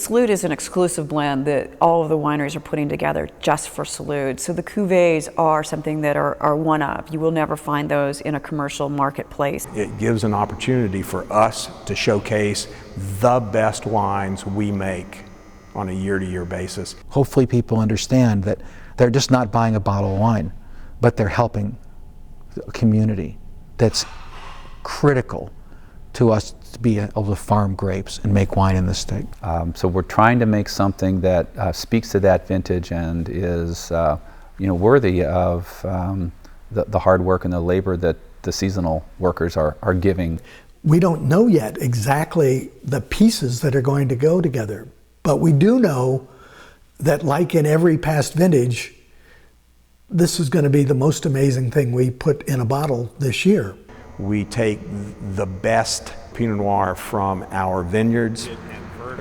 Salud is an exclusive blend that all of the wineries are putting together just for Salud. So the Cuvées are something that are one of. You will never find those in a commercial marketplace. It gives an opportunity for us to showcase the best wines we make on a year-to-year basis. Hopefully people understand that they're just not buying a bottle of wine, but they're helping a community that's critical to us to be able to farm grapes and make wine in this state. So we're trying to make something that speaks to that vintage and is worthy of the hard work and the labor that the seasonal workers are giving. We don't know yet exactly the pieces that are going to go together, but we do know that, like in every past vintage, this is going to be the most amazing thing we put in a bottle this year. We take the best Pinot Noir from our vineyards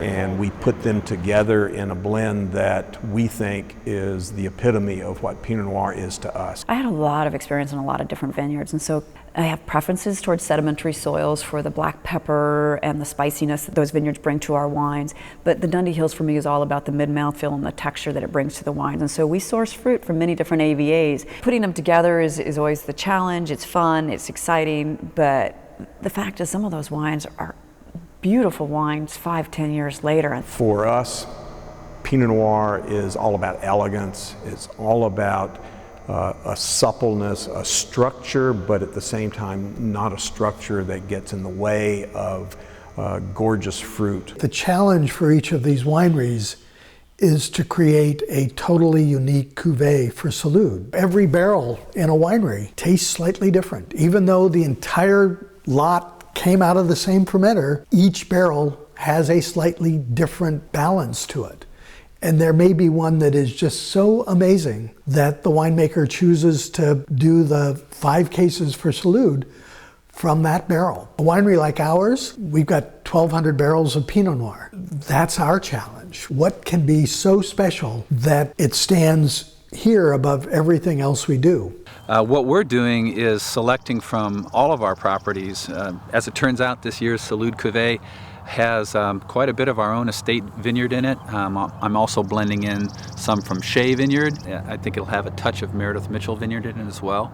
and we put them together in a blend that we think is the epitome of what Pinot Noir is to us. I had a lot of experience in a lot of different vineyards, and so I have preferences towards sedimentary soils for the black pepper and the spiciness that those vineyards bring to our wines. But the Dundee Hills for me is all about the mid-mouthfeel and the texture that it brings to the wines. And so we source fruit from many different AVAs. Putting them together is always the challenge. It's fun, it's exciting, but the fact is some of those wines are beautiful wines 5-10 years later. For us, Pinot Noir is all about elegance. It's all about a suppleness, a structure, but at the same time, not a structure that gets in the way of gorgeous fruit. The challenge for each of these wineries is to create a totally unique cuvée for Salud. Every barrel in a winery tastes slightly different. Even though the entire lot came out of the same fermenter, each barrel has a slightly different balance to it. And there may be one that is just so amazing that the winemaker chooses to do the 5 cases for Salud from that barrel. A winery like ours, we've got 1,200 barrels of Pinot Noir. That's our challenge. What can be so special that it stands here above everything else we do? What we're doing is selecting from all of our properties. As it turns out, this year's Salud Cuvée has quite a bit of our own estate vineyard in it. I'm also blending in some from Shea Vineyard. I think it'll have a touch of Meredith Mitchell Vineyard in it as well.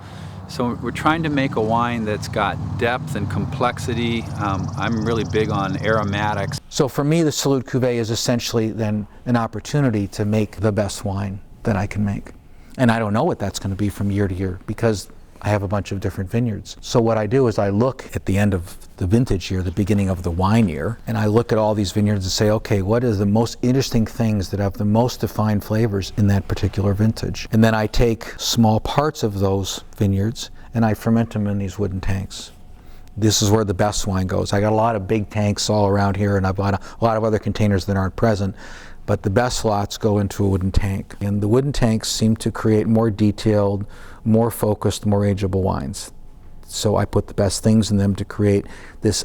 So we're trying to make a wine that's got depth and complexity. I'm really big on aromatics. So for me, the Salud Cuvée is essentially then an opportunity to make the best wine that I can make. And I don't know what that's going to be from year to year because I have a bunch of different vineyards. So what I do is I look at the end of the vintage year, the beginning of the wine year, and I look at all these vineyards and say, okay, what is the most interesting things that have the most defined flavors in that particular vintage? And then I take small parts of those vineyards and I ferment them in these wooden tanks. This is where the best wine goes. I got a lot of big tanks all around here, and I've got a lot of other containers that aren't present. But the best lots go into a wooden tank. And the wooden tanks seem to create more detailed, more focused, more ageable wines. So I put the best things in them to create this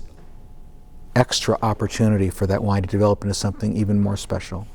extra opportunity for that wine to develop into something even more special.